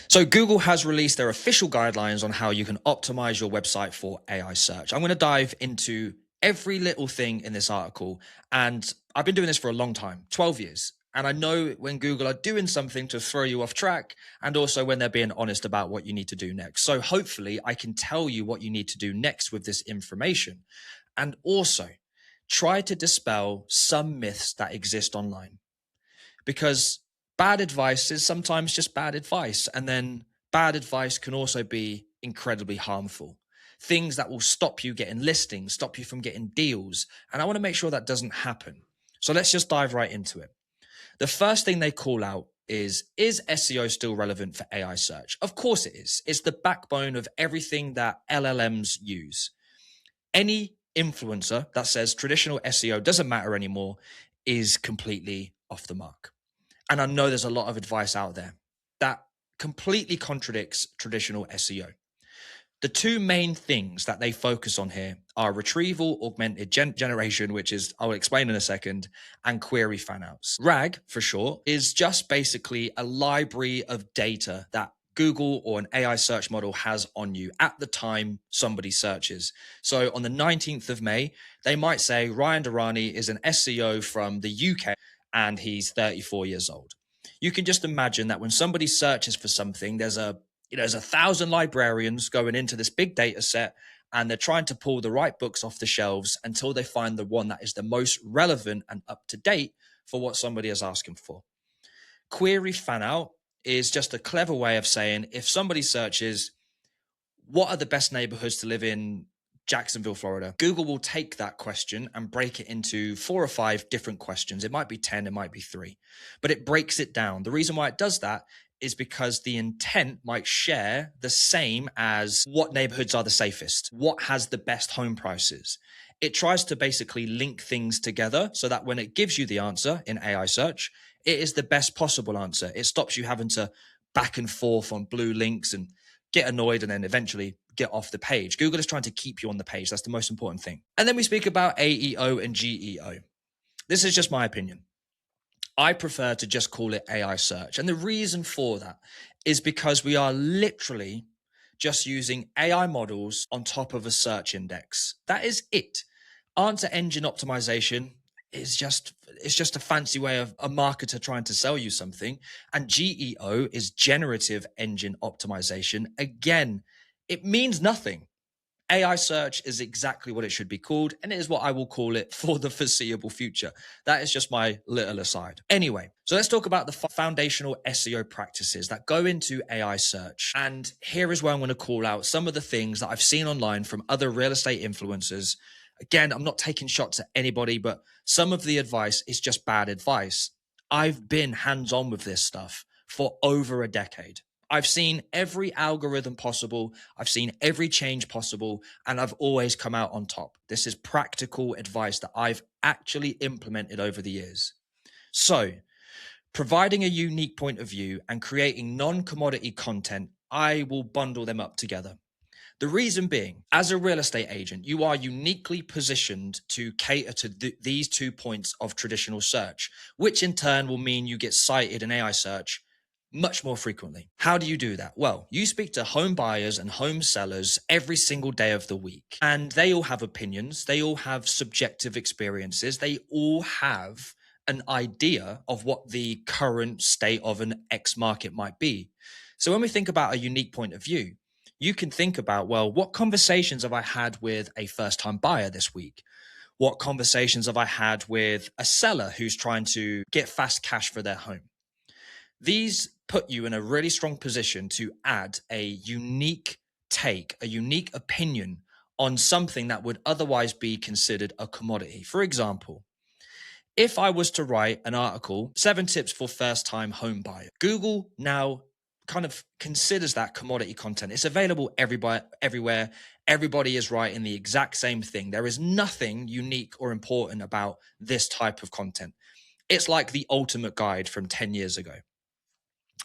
So Google has released their official guidelines on how you can optimize your website for AI search. I'm going to dive into every little thing in this article. And I've been doing this for a long time, 12 years. And I know when Google are doing something to throw you off track, and also when they're being honest about what you need to do next. So hopefully I can tell you what you need to do next with this information. And also try to dispel some myths that exist online, because bad advice is sometimes just bad advice. And then bad advice can also be incredibly harmful. Things that will stop you getting listings, stop you from getting deals. And I want to make sure that doesn't happen. So let's just dive right into it. The first thing they call out is SEO still relevant for AI search? Of course it is. It's the backbone of everything that LLMs use. Any influencer that says traditional SEO doesn't matter anymore is completely off the mark. And I know there's a lot of advice out there that completely contradicts traditional SEO. The two main things that they focus on here are retrieval augmented generation, which is, I'll explain in a second, and query fanouts. RAG, for short, is just basically a library of data that Google or an AI search model has on you at the time somebody searches. So on the 19th of May, they might say Ryan Durrani is an SEO from the UK and he's 34 years old. You can just imagine that when somebody searches for something, there's a 1,000 librarians going into this big data set, and they're trying to pull the right books off the shelves until they find the one that is the most relevant and up to date for what somebody is asking for. Query fan out is just a clever way of saying, if somebody searches, what are the best neighborhoods to live in Jacksonville, Florida, Google will take that question and break it into 4 or 5 different questions. It might be 10, it might be 3, but it breaks it down. The reason why it does that is because the intent might share the same as what neighborhoods are the safest, what has the best home prices. It tries to basically link things together so that when it gives you the answer in AI search, it is the best possible answer. It stops you having to back and forth on blue links and get annoyed and then eventually get off the page. Google is trying to keep you on the page. That's the most important thing. And then we speak about AEO and GEO. This is just my opinion. I prefer to just call it AI search. And the reason for that is because we are literally just using AI models on top of a search index. That is it. Answer engine optimization is just a fancy way of a marketer trying to sell you something. And GEO is generative engine optimization. Again, it means nothing. AI search is exactly what it should be called, and it is what I will call it for the foreseeable future. That is just my little aside. Anyway, so let's talk about the foundational SEO practices that go into AI search. And here is where I'm going to call out some of the things that I've seen online from other real estate influencers. Again, I'm not taking shots at anybody, but some of the advice is just bad advice. I've been hands-on with this stuff for over a decade. I've seen every algorithm possible. I've seen every change possible, and I've always come out on top. This is practical advice that I've actually implemented over the years. So, providing a unique point of view and creating non-commodity content, I will bundle them up together. The reason being, as a real estate agent, you are uniquely positioned to cater to these 2 points of traditional search, which in turn will mean you get cited in AI search much more frequently. How do you do that? Well, you speak to home buyers and home sellers every single day of the week, and they all have opinions. They all have subjective experiences. They all have an idea of what the current state of an X market might be. So when we think about a unique point of view, you can think about, well, what conversations have I had with a first-time buyer this week? What conversations have I had with a seller who's trying to get fast cash for their home? These put you in a really strong position to add a unique take, a unique opinion on something that would otherwise be considered a commodity. For example, if I was to write an article, 7 tips for first-time home buyer, Google now kind of considers that commodity content. It's available everywhere. Everybody is writing the exact same thing. There is nothing unique or important about this type of content. It's like the ultimate guide from 10 years ago.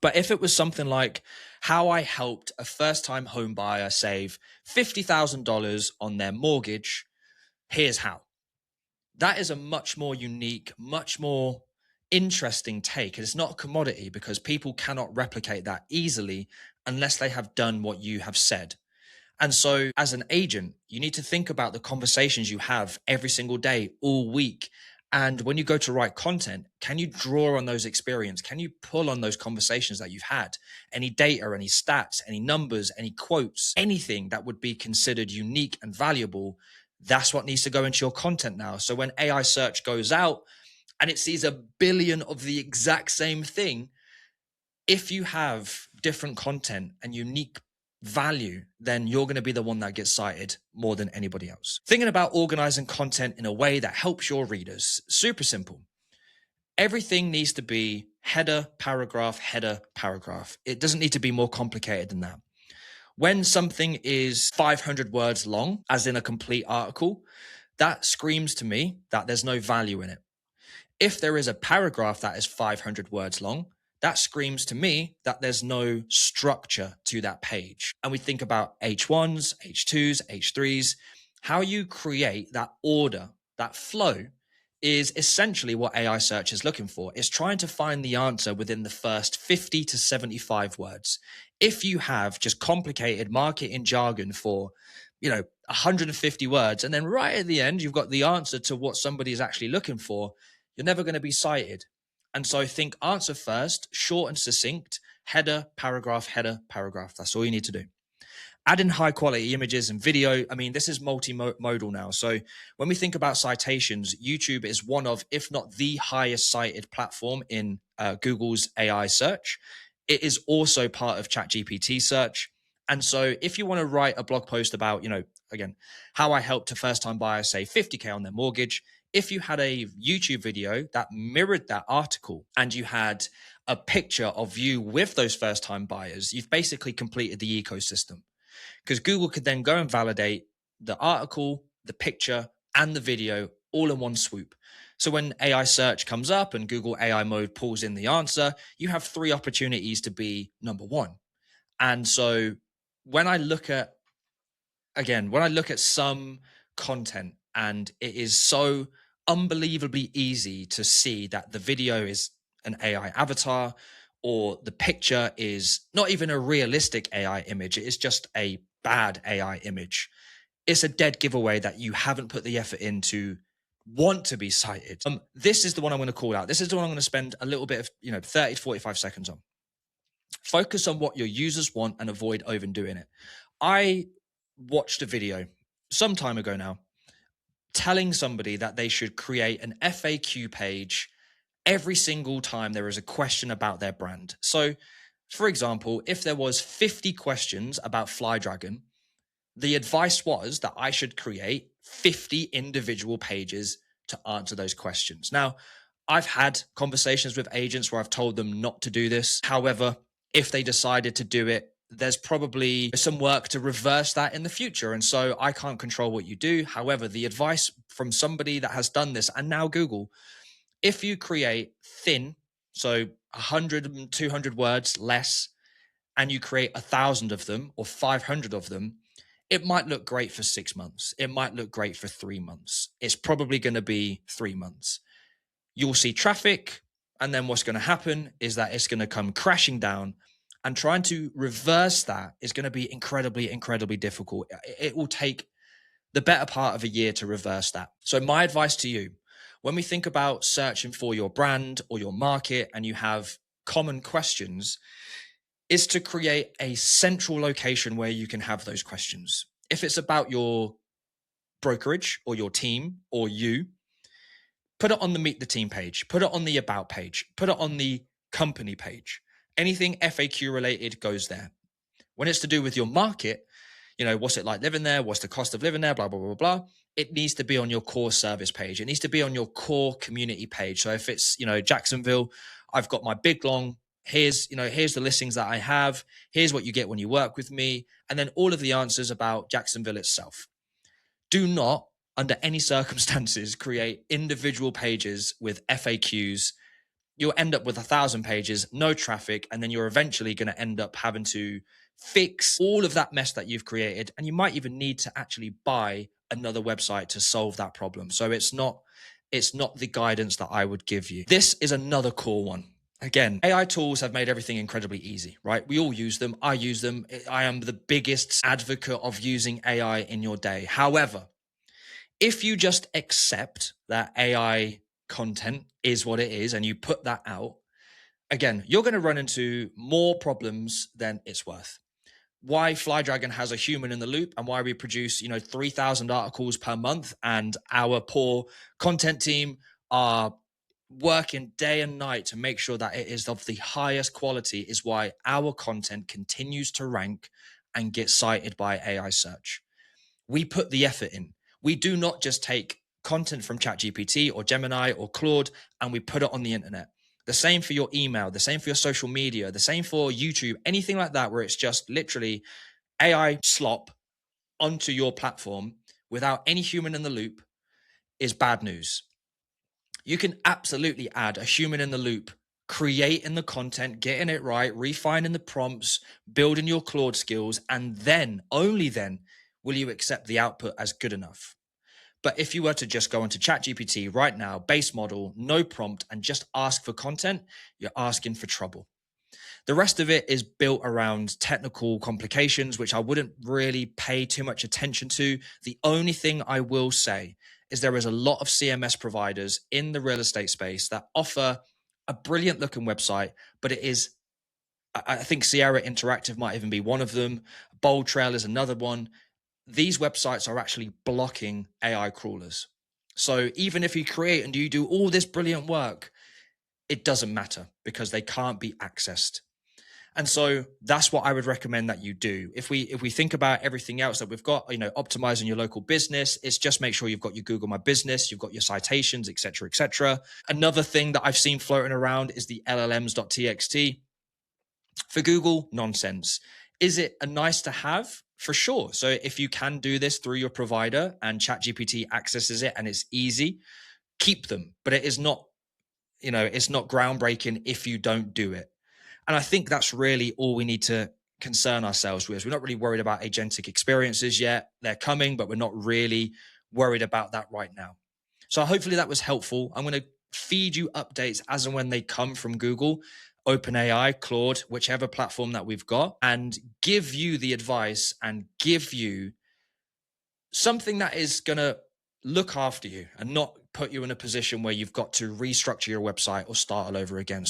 But if it was something like how I helped a first-time home buyer save $50,000 on their mortgage, here's how. That is a much more unique, much more interesting take. And it's not a commodity because people cannot replicate that easily unless they have done what you have said. And so, as an agent, you need to think about the conversations you have every single day, all week. And when you go to write content, can you draw on those experience? Can you pull on those conversations that you've had? Any data, any stats, any numbers, any quotes, anything that would be considered unique and valuable? That's what needs to go into your content now. So when AI search goes out and it sees a billion of the exact same thing, if you have different content and unique value, then you're going to be the one that gets cited more than anybody else. Thinking about organizing content in a way that helps your readers, super simple. Everything needs to be header, paragraph, header, paragraph. It doesn't need to be more complicated than that. When something is 500 words long, as in a complete article, that screams to me that there's no value in it. If there is a paragraph that is 500 words long, that screams to me that there's no structure to that page. And we think about H1s, H2s, H3s. How you create that order, that flow, is essentially what AI search is looking for. It's trying to find the answer within the first 50 to 75 words. If you have just complicated marketing jargon for, 150 words, and then right at the end, you've got the answer to what somebody is actually looking for, you're never going to be cited. And so I think answer first, short and succinct, header, paragraph. That's all you need to do. Add in high quality images and video. I mean, this is multimodal now. So when we think about citations, YouTube is one of, if not the highest cited platform in Google's AI search. It is also part of ChatGPT search. And so if you want to write a blog post about, again, how I helped a first time buyer save 50K on their mortgage, if you had a YouTube video that mirrored that article and you had a picture of you with those first time buyers, you've basically completed the ecosystem. Because Google could then go and validate the article, the picture, and the video all in one swoop. So when AI search comes up and Google AI mode pulls in the answer, you have 3 opportunities to be number 1. And so when I look at some content and it is so unbelievably easy to see that the video is an AI avatar or the picture is not even a realistic AI image, it is just a bad AI image, it's a dead giveaway that you haven't put the effort in to want to be cited. This is the one I'm going to call out. This is the one I'm going to spend a little bit of 30 to 45 seconds on. Focus on what your users want and avoid overdoing it. I watched a video some time ago now telling somebody that they should create an FAQ page every single time there is a question about their brand. So, for example, if there was 50 questions about Flydragon, the advice was that I should create 50 individual pages to answer those questions. Now, I've had conversations with agents where I've told them not to do this. However, if they decided to do it, there's probably some work to reverse that in the future. And so I can't control what you do. However, the advice from somebody that has done this, and now Google, if you create thin, so 100 and 200 words less, and you create 1,000 of them or 500 of them, it might look great for 6 months. It might look great for 3 months. It's probably going to be 3 months. You'll see traffic. And then what's going to happen is that it's going to come crashing down, and trying to reverse that is going to be incredibly, incredibly difficult. It will take the better part of a year to reverse that. So my advice to you, when we think about searching for your brand or your market and you have common questions, is to create a central location where you can have those questions. If it's about your brokerage or your team or you, put it on the Meet the Team page, put it on the About page, put it on the company page. Anything FAQ related goes there. When it's to do with your market, what's it like living there? What's the cost of living there? Blah, blah, blah, blah. It needs to be on your core service page. It needs to be on your core community page. So if it's, Jacksonville, I've got my big long, here's the listings that I have. Here's what you get when you work with me. And then all of the answers about Jacksonville itself. Do not, under any circumstances, create individual pages with FAQs. You'll end up with 1,000 pages, no traffic, and then you're eventually going to end up having to fix all of that mess that you've created. And you might even need to actually buy another website to solve that problem. So it's not It's not the guidance that I would give you. This is another core one. Again, AI tools have made everything incredibly easy, right? We all use them. I use them. I am the biggest advocate of using AI in your day. However, if you just accept that AI content is what it is and you put that out, again, you're going to run into more problems than it's worth. Why Flydragon has a human in the loop and why we produce, 3,000 articles per month, and our poor content team are working day and night to make sure that it is of the highest quality, is why our content continues to rank and get cited by AI search. We put the effort in. We do not just take content from ChatGPT or Gemini or Claude and we put it on the internet. The same for your email, the same for your social media, the same for YouTube, anything like that, where it's just literally AI slop onto your platform without any human in the loop, is bad news. You can absolutely add a human in the loop, creating the content, getting it right, refining the prompts, building your Claude skills, and then, only then, will you accept the output as good enough. But if you were to just go onto ChatGPT right now, base model, no prompt, and just ask for content, you're asking for trouble. The rest of it is built around technical complications, which I wouldn't really pay too much attention to. The only thing I will say is there is a lot of CMS providers in the real estate space that offer a brilliant looking website, but it is, I think Sierra Interactive might even be one of them. Bold Trail is another one. These websites are actually blocking AI crawlers. So even if you create and you do all this brilliant work, it doesn't matter because they can't be accessed. And so that's what I would recommend that you do. If we think about everything else that we've got, optimizing your local business, it's just make sure you've got your Google My Business, you've got your citations, et cetera, et cetera. Another thing that I've seen floating around is the LLMs.txt. For Google, nonsense. Is it a nice to have? For sure. So if you can do this through your provider and ChatGPT accesses it and it's easy, keep them. But it is not, it's not groundbreaking if you don't do it. And I think that's really all we need to concern ourselves with. We're not really worried about agentic experiences yet. They're coming, but we're not really worried about that right now. So hopefully that was helpful. I'm going to feed you updates as and when they come from Google, OpenAI, Claude, whichever platform that we've got, and give you the advice and give you something that is going to look after you and not put you in a position where you've got to restructure your website or start all over again.